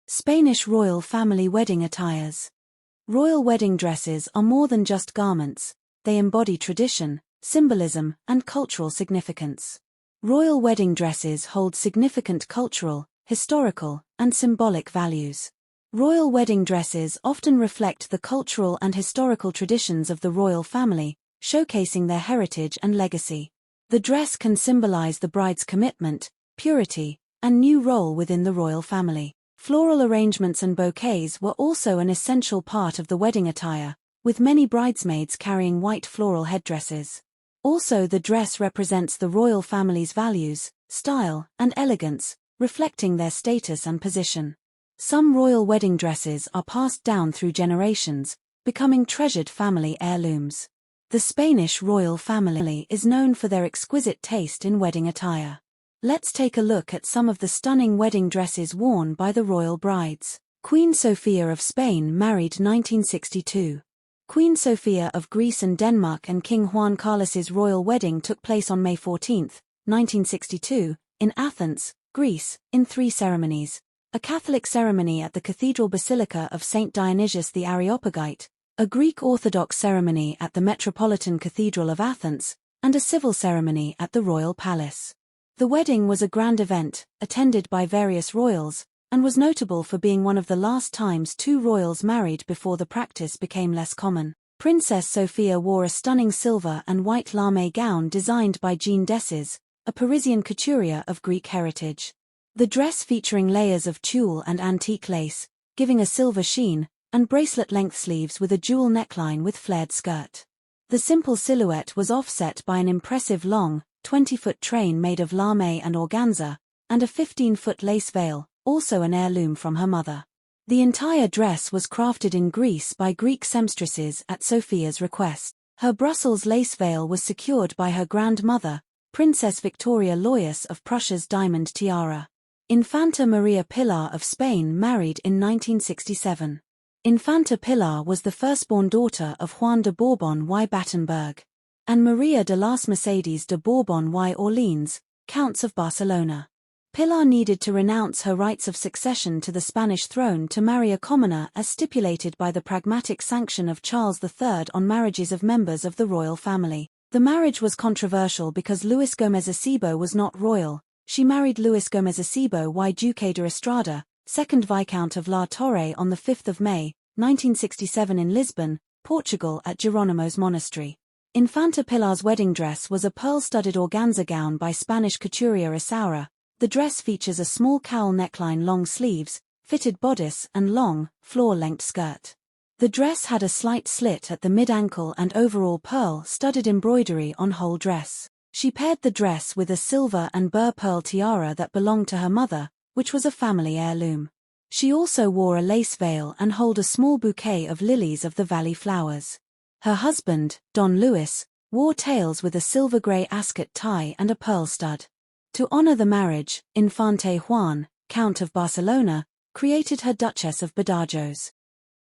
Spanish royal family wedding attires. Royal wedding dresses are more than just garments, they embody tradition, symbolism, and cultural significance. Royal wedding dresses hold significant cultural, historical, and symbolic values. Royal wedding dresses often reflect the cultural and historical traditions of the royal family, showcasing their heritage and legacy. The dress can symbolize the bride's commitment, purity, and new role within the royal family. Floral arrangements and bouquets were also an essential part of the wedding attire, with many bridesmaids carrying white floral headdresses. Also, the dress represents the royal family's values, style, and elegance, reflecting their status and position. Some royal wedding dresses are passed down through generations, becoming treasured family heirlooms. The Spanish royal family is known for their exquisite taste in wedding attire. Let's take a look at some of the stunning wedding dresses worn by the royal brides. Queen Sofia of Spain married 1962. Queen Sophia of Greece and Denmark and King Juan Carlos's royal wedding took place on May 14, 1962, in Athens, Greece, in 3 ceremonies. A Catholic ceremony at the Cathedral Basilica of St. Dionysius the Areopagite, a Greek Orthodox ceremony at the Metropolitan Cathedral of Athens, and a civil ceremony at the Royal Palace. The wedding was a grand event, attended by various royals, and was notable for being one of the last times 2 royals married before the practice became less common. Princess Sophia wore a stunning silver and white lamé gown designed by Jean Dessès, a Parisian couturier of Greek heritage. The dress featuring layers of tulle and antique lace, giving a silver sheen, and bracelet-length sleeves with a jewel neckline with flared skirt. The simple silhouette was offset by an impressive long, 20-foot train made of lamé and organza, and a 15-foot lace veil, also an heirloom from her mother. The entire dress was crafted in Greece by Greek seamstresses at Sophia's request. Her Brussels lace veil was secured by her grandmother, Princess Victoria Loiuse of Prussia's diamond tiara. Infanta Maria Pilar of Spain married in 1967. Infanta Pilar was the firstborn daughter of Juan de Bourbon y Battenberg and Maria de las Mercedes de Bourbon y Orleans, Counts of Barcelona. Pilar needed to renounce her rights of succession to the Spanish throne to marry a commoner as stipulated by the pragmatic sanction of Charles III on marriages of members of the royal family. The marriage was controversial because Luis Gómez Acebo was not royal. She married Luis Gómez Acebo y Duque de Estrada, 2nd Viscount of La Torre on 5 May, 1967 in Lisbon, Portugal at Jerónimo's monastery. Infanta Pilar's wedding dress was a pearl-studded organza gown by Spanish couturier Isaura. The dress features a small cowl neckline, long sleeves, fitted bodice and long, floor-length skirt. The dress had a slight slit at the mid-ankle and overall pearl-studded embroidery on whole dress. She paired the dress with a silver and burr pearl tiara that belonged to her mother, which was a family heirloom. She also wore a lace veil and held a small bouquet of lilies of the valley flowers. Her husband, Don Luis, wore tails with a silver-grey ascot tie and a pearl stud. To honor the marriage, Infante Juan, Count of Barcelona, created her Duchess of Badajoz.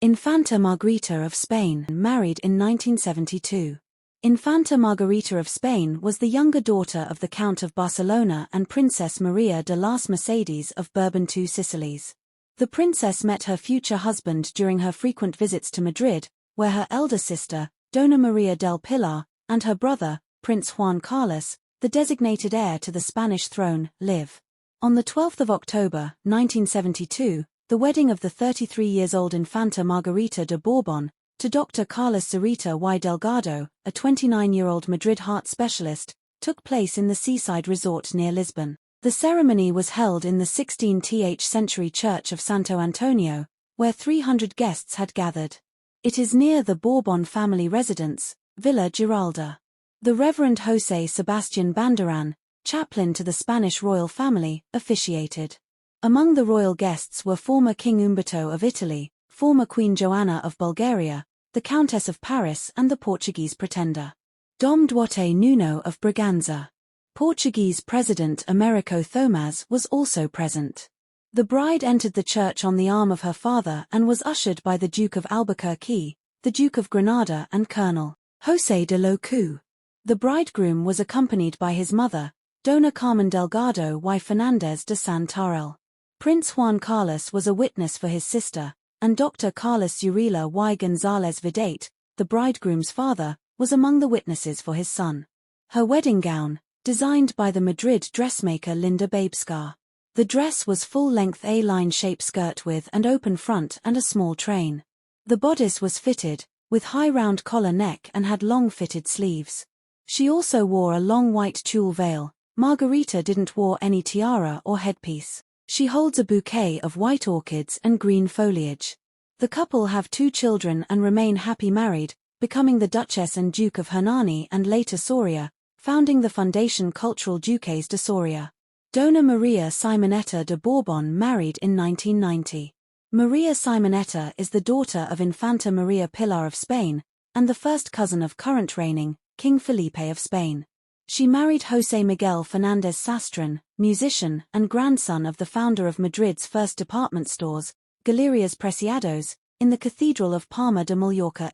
Infanta Margarita of Spain married in 1972. Infanta Margarita of Spain was the younger daughter of the Count of Barcelona and Princess Maria de las Mercedes of Bourbon II Sicilies. The princess met her future husband during her frequent visits to Madrid, where her elder sister, Dona Maria del Pilar, and her brother, Prince Juan Carlos, the designated heir to the Spanish throne, live. On 12 October, 1972, the wedding of the 33-years-old Infanta Margarita de Bourbon to Dr. Carlos Zurita y Delgado, a 29-year-old Madrid heart specialist, took place in the seaside resort near Lisbon. The ceremony was held in the 16th century church of Santo Antonio, where 300 guests had gathered. It is near the Bourbon family residence, Villa Giralda. The Reverend José Sebastián Banderan, chaplain to the Spanish royal family, officiated. Among the royal guests were former King Umberto of Italy, former Queen Joanna of Bulgaria, the Countess of Paris and the Portuguese pretender, Dom Duarte Nuno of Braganza. Portuguese President Américo Thomaz was also present. The bride entered the church on the arm of her father and was ushered by the Duke of Albuquerque, the Duke of Granada and Colonel José de Locu. The bridegroom was accompanied by his mother, Dona Carmen Delgado y Fernández de Santarel. Prince Juan Carlos was a witness for his sister, and Dr. Carlos Urela y González Vidate, the bridegroom's father, was among the witnesses for his son. Her wedding gown, designed by the Madrid dressmaker Linda Babescar. The dress was full-length A-line shape skirt with an open front and a small train. The bodice was fitted, with high round collar neck and had long fitted sleeves. She also wore a long white tulle veil. Margarita didn't wear any tiara or headpiece. She holds a bouquet of white orchids and green foliage. The couple have 2 children and remain happy married, becoming the Duchess and Duke of Hernani and later Soria, founding the Foundation Cultural Duques de Soria. Dona Maria Simonetta de Bourbon married in 1990. Maria Simonetta is the daughter of Infanta Maria Pilar of Spain, and the first cousin of current reigning King Felipe of Spain. She married José Miguel Fernández Sastron, musician and grandson of the founder of Madrid's first department stores, Galerias Preciados, in the Cathedral of Palma de Mallorca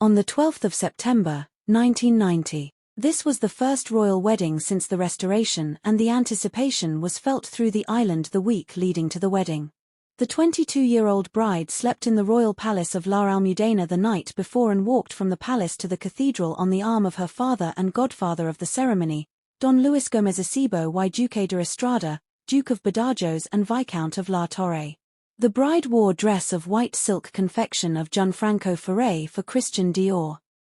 on the 12th of September, 1990. This was the first royal wedding since the Restoration, and the anticipation was felt through the island the week leading to the wedding. The 22-year-old bride slept in the royal palace of La Almudena the night before and walked from the palace to the cathedral on the arm of her father and godfather of the ceremony, Don Luis Gómez Acebo y Duque de Estrada, Duke of Badajoz and Viscount of La Torre. The bride wore dress of white silk confection of Gianfranco Ferré for Christian Dior.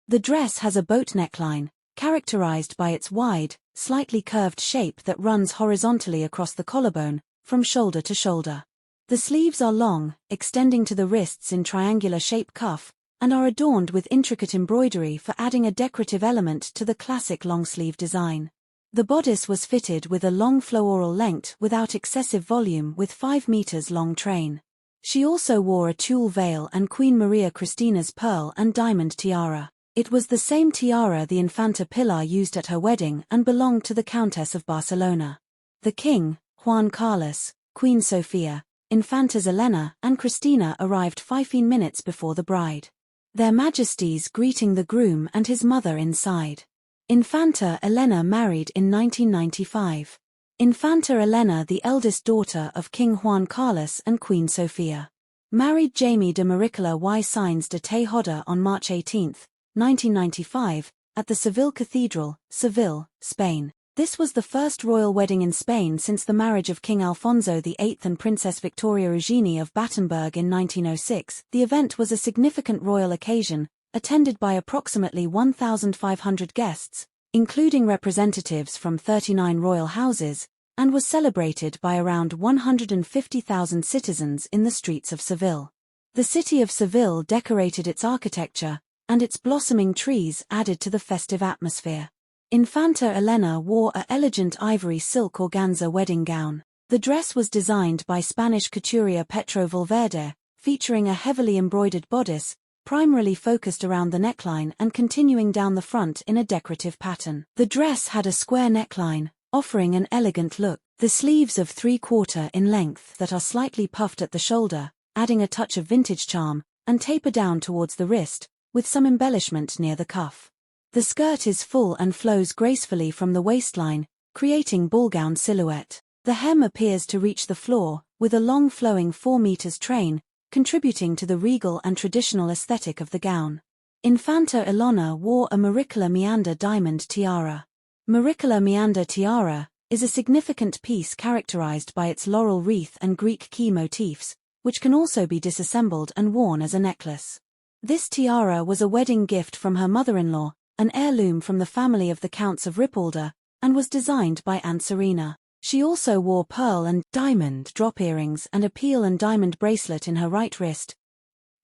The dress has a boat neckline, characterized by its wide, slightly curved shape that runs horizontally across the collarbone, from shoulder to shoulder. The sleeves are long, extending to the wrists in triangular-shape cuff, and are adorned with intricate embroidery for adding a decorative element to the classic long-sleeve design. The bodice was fitted with a long floral length without excessive volume with 5 meters long train. She also wore a tulle veil and Queen Maria Cristina's pearl and diamond tiara. It was the same tiara the Infanta Pilar used at her wedding and belonged to the Countess of Barcelona. The King, Juan Carlos, Queen Sofia, Infantas Elena and Cristina arrived 15 minutes before the bride. Their Majesties greeting the groom and his mother inside. Infanta Elena married in 1995. Infanta Elena, the eldest daughter of King Juan Carlos and Queen Sofia, married Jaime de Maricola y Sáenz de Tejada on March 18, 1995, at the Seville Cathedral, Seville, Spain. This was the first royal wedding in Spain since the marriage of King Alfonso VIII and Princess Victoria Eugenie of Battenberg in 1906. The event was a significant royal occasion, attended by approximately 1,500 guests, including representatives from 39 royal houses, and was celebrated by around 150,000 citizens in the streets of Seville. The city of Seville decorated its architecture, and its blossoming trees added to the festive atmosphere. Infanta Elena wore an elegant ivory silk organza wedding gown. The dress was designed by Spanish couturier Petro Valverde, featuring a heavily embroidered bodice, primarily focused around the neckline and continuing down the front in a decorative pattern. The dress had a square neckline, offering an elegant look. The sleeves of 3/4 in length that are slightly puffed at the shoulder, adding a touch of vintage charm, and taper down towards the wrist, with some embellishment near the cuff. The skirt is full and flows gracefully from the waistline, creating ballgown silhouette. The hem appears to reach the floor, with a long flowing 4 meters train, contributing to the regal and traditional aesthetic of the gown. Infanta Elena wore a Maricola Meander diamond tiara. Maricola Meander tiara is a significant piece characterized by its laurel wreath and Greek key motifs, which can also be disassembled and worn as a necklace. This tiara was a wedding gift from her mother-in-law, an heirloom from the family of the Counts of Ripalda, and was designed by Aunt Serena. She also wore pearl and diamond drop earrings and a pearl and diamond bracelet in her right wrist.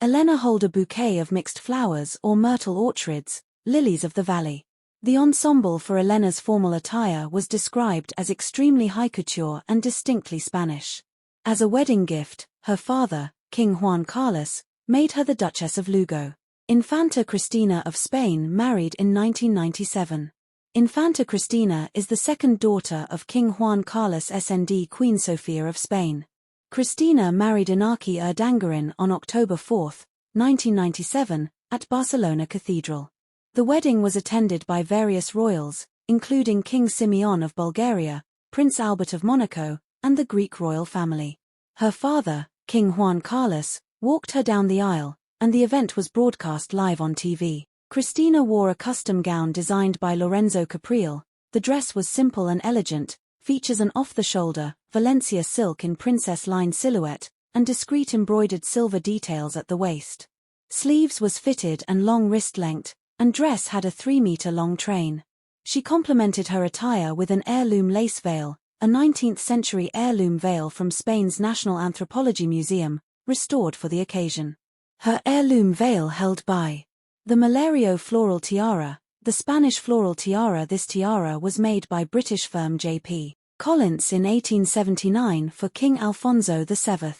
Elena held a bouquet of mixed flowers or myrtle orchids, lilies of the valley. The ensemble for Elena's formal attire was described as extremely high couture and distinctly Spanish. As a wedding gift, her father, King Juan Carlos, made her the Duchess of Lugo. Infanta Cristina of Spain married in 1997. Infanta Cristina is the second daughter of King Juan Carlos and Queen Sofia of Spain. Cristina married Inaki Urdangarin on October 4, 1997, at Barcelona Cathedral. The wedding was attended by various royals, including King Simeon of Bulgaria, Prince Albert of Monaco, and the Greek royal family. Her father, King Juan Carlos, walked her down the aisle, and the event was broadcast live on TV. Cristina wore a custom gown designed by Lorenzo Caprile. The dress was simple and elegant, features an off-the-shoulder, Valencia silk in princess line silhouette, and discreet embroidered silver details at the waist. Sleeves was fitted and long wrist length, and dress had a 3-meter-long train. She complemented her attire with an heirloom lace veil, a 19th-century heirloom veil from Spain's National Anthropology Museum, restored for the occasion. Her heirloom veil held by the Malario floral tiara, the Spanish floral tiara. This tiara was made by British firm J.P. Collins in 1879 for King Alfonso VII.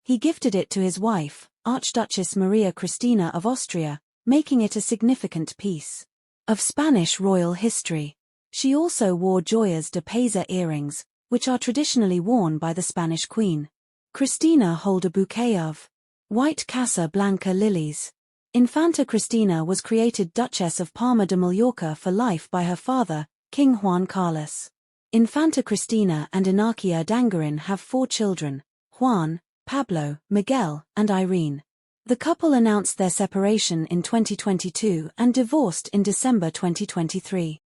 He gifted it to his wife, Archduchess Maria Cristina of Austria, making it a significant piece of Spanish royal history. She also wore joyas de peza earrings, which are traditionally worn by the Spanish queen. Cristina held a bouquet of white Casa Blanca lilies. Infanta Cristina was created Duchess of Palma de Mallorca for life by her father, King Juan Carlos. Infanta Cristina and Iñaki Urdangarin have 4 children, Juan, Pablo, Miguel, and Irene. The couple announced their separation in 2022 and divorced in December 2023.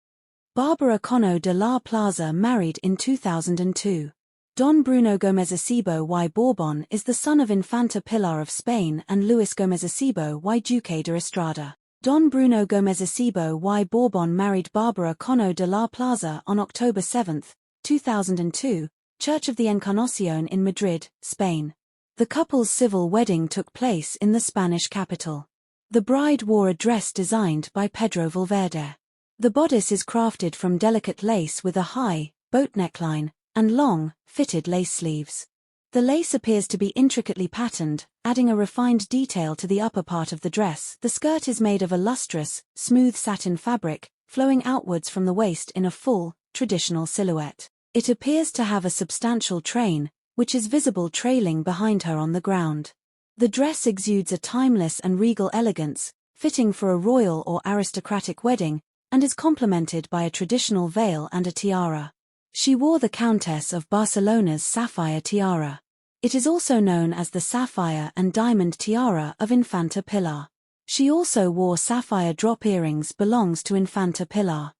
Barbara Cano de la Plaza married in 2002. Don Bruno Gómez Acebo y Borbón is the son of Infanta Pilar of Spain and Luis Gómez Acebo y Duque de Estrada. Don Bruno Gómez Acebo y Borbón married Barbara Cano de la Plaza on October 7, 2002, Church of the Encarnación in Madrid, Spain. The couple's civil wedding took place in the Spanish capital. The bride wore a dress designed by Pedro Valverde. The bodice is crafted from delicate lace with a high, boat neckline, and long, fitted lace sleeves. The lace appears to be intricately patterned, adding a refined detail to the upper part of the dress. The skirt is made of a lustrous, smooth satin fabric, flowing outwards from the waist in a full, traditional silhouette. It appears to have a substantial train, which is visible trailing behind her on the ground. The dress exudes a timeless and regal elegance, fitting for a royal or aristocratic wedding, and is complemented by a traditional veil and a tiara. She wore the Countess of Barcelona's sapphire tiara. It is also known as the sapphire and diamond tiara of Infanta Pilar. She also wore sapphire drop earrings belongs to Infanta Pilar.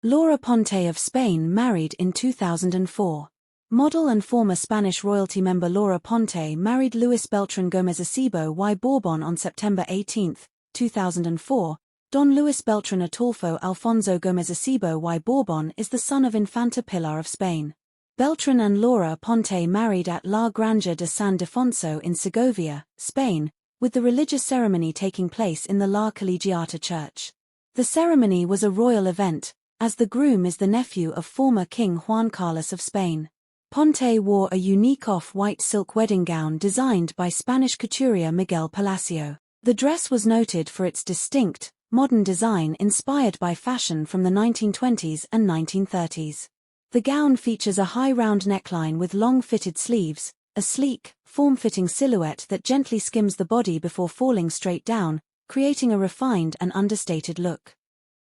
Laura Ponte of Spain married in 2004. Model and former Spanish royalty member Laura Ponte married Luis Beltrán Gómez Acebo y Borbón on September 18, 2004. Don Luis Beltrán Ataulfo Alfonso Gómez Acebo y Borbón is the son of Infanta Pilar of Spain. Beltrán and Laura Ponte married at La Granja de San Defonso in Segovia, Spain, with the religious ceremony taking place in the La Colegiata church. The ceremony was a royal event, as the groom is the nephew of former King Juan Carlos of Spain. Ponte wore a unique off-white silk wedding gown designed by Spanish couturier Miguel Palacio. The dress was noted for its distinct, modern design inspired by fashion from the 1920s and 1930s. The gown features a high round neckline with long fitted sleeves, a sleek, form-fitting silhouette that gently skims the body before falling straight down, creating a refined and understated look.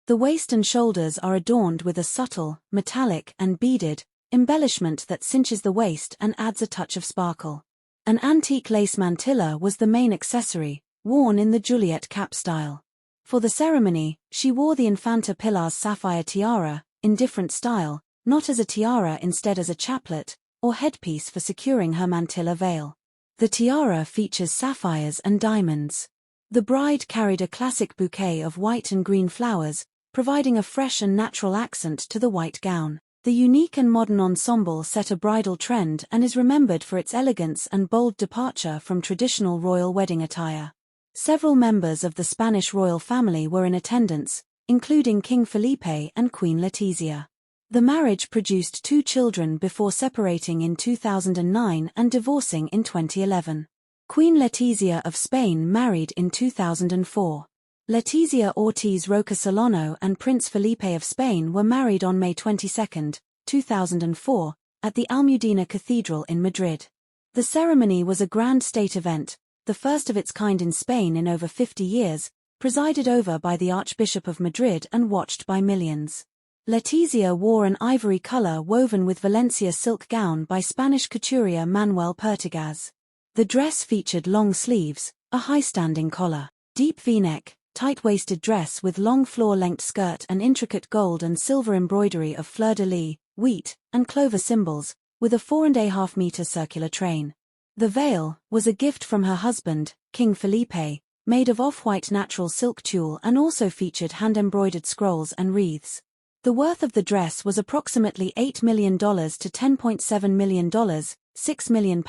The waist and shoulders are adorned with a subtle, metallic and beaded embellishment that cinches the waist and adds a touch of sparkle. An antique lace mantilla was the main accessory, worn in the Juliet cap style. For the ceremony, she wore the Infanta Pilar's sapphire tiara, in different style, not as a tiara instead as a chaplet, or headpiece for securing her mantilla veil. The tiara features sapphires and diamonds. The bride carried a classic bouquet of white and green flowers, providing a fresh and natural accent to the white gown. The unique and modern ensemble set a bridal trend and is remembered for its elegance and bold departure from traditional royal wedding attire. Several members of the Spanish royal family were in attendance, including King Felipe and Queen Letizia. The marriage produced 2 children before separating in 2009 and divorcing in 2011. Queen Letizia of Spain married in 2004. Letizia Ortiz Roca Solano and Prince Felipe of Spain were married on May 22, 2004, at the Almudena Cathedral in Madrid. The ceremony was a grand state event, the first of its kind in Spain in over 50 years, presided over by the Archbishop of Madrid and watched by millions. Letizia wore an ivory color woven with Valencia silk gown by Spanish couturier Manuel Pertegaz. The dress featured long sleeves, a high-standing collar, deep V-neck, tight-waisted dress with long floor-length skirt and intricate gold and silver embroidery of fleur-de-lis, wheat, and clover symbols, with a 4.5-meter circular train. The veil was a gift from her husband, King Felipe, made of off-white natural silk tulle and also featured hand-embroidered scrolls and wreaths. The worth of the dress was approximately $8 million to $10.7 million, £6 million,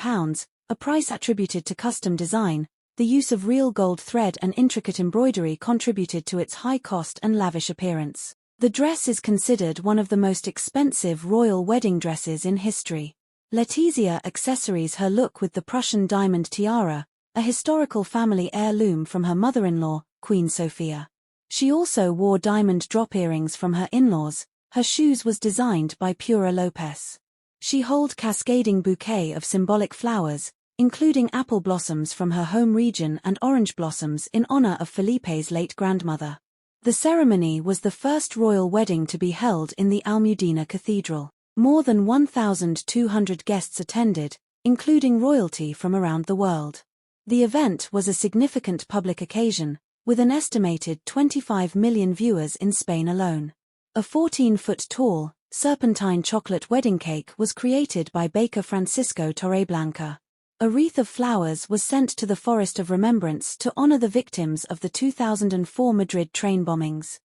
a price attributed to custom design. The use of real gold thread and intricate embroidery contributed to its high cost and lavish appearance. The dress is considered one of the most expensive royal wedding dresses in history. Letizia accessories her look with the Prussian diamond tiara, a historical family heirloom from her mother-in-law, Queen Sophia. She also wore diamond drop earrings from her in-laws. Her shoes was designed by Pura Lopez. She held cascading bouquet of symbolic flowers, including apple blossoms from her home region and orange blossoms in honor of Felipe's late grandmother. The ceremony was the first royal wedding to be held in the Almudena Cathedral. More than 1,200 guests attended, including royalty from around the world. The event was a significant public occasion, with an estimated 25 million viewers in Spain alone. A 14-foot-tall, serpentine chocolate wedding cake was created by baker Francisco Torreblanca. A wreath of flowers was sent to the Forest of Remembrance to honor the victims of the 2004 Madrid train bombings.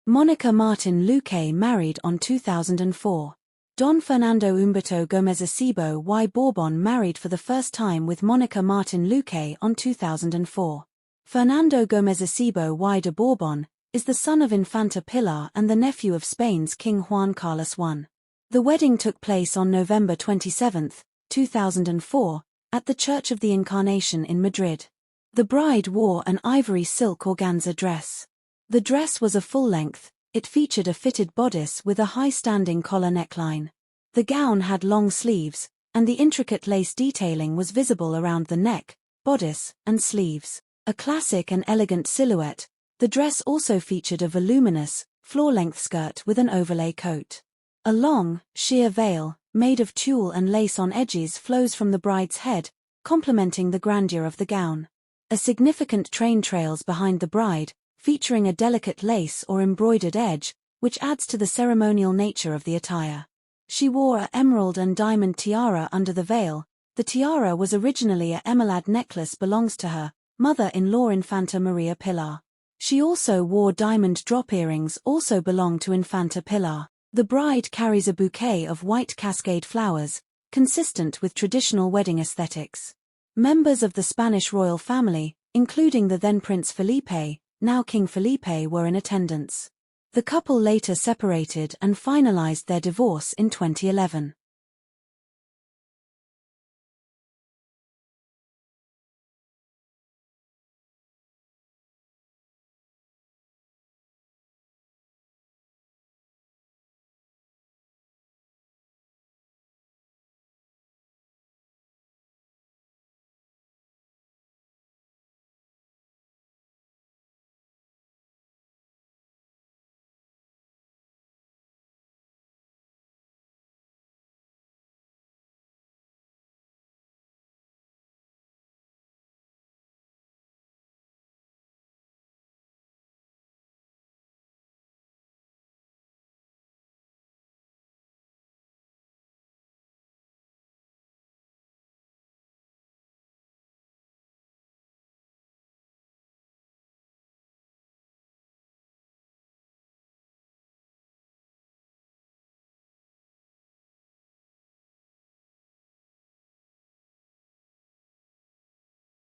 Monica Martin Luque married on 2004. Don Fernando Humberto Gómez Acebo y Borbón married for the first time with Monica Martin Luque on 2004. Fernando Gómez Acebo y de Borbón is the son of Infanta Pilar and the nephew of Spain's King Juan Carlos I. The wedding took place on November 27, 2004, at the Church of the Incarnation in Madrid. The bride wore an ivory silk organza dress. The dress was a full-length. It featured a fitted bodice with a high-standing collar neckline. The gown had long sleeves, and the intricate lace detailing was visible around the neck, bodice, and sleeves. A classic and elegant silhouette, the dress also featured a voluminous, floor-length skirt with an overlay coat. A long, sheer veil, made of tulle and lace on edges flows from the bride's head, complementing the grandeur of the gown. A significant train trails behind the bride, featuring a delicate lace or embroidered edge, which adds to the ceremonial nature of the attire. She wore an emerald and diamond tiara under the veil. The tiara was originally a emerald necklace belongs to her mother-in-law Infanta Maria Pilar. She also wore diamond drop earrings also belong to Infanta Pilar. The bride carries a bouquet of white cascade flowers, consistent with traditional wedding aesthetics. Members of the Spanish royal family, including the then Prince Felipe, now King Felipe, were in attendance. The couple later separated and finalized their divorce in 2011.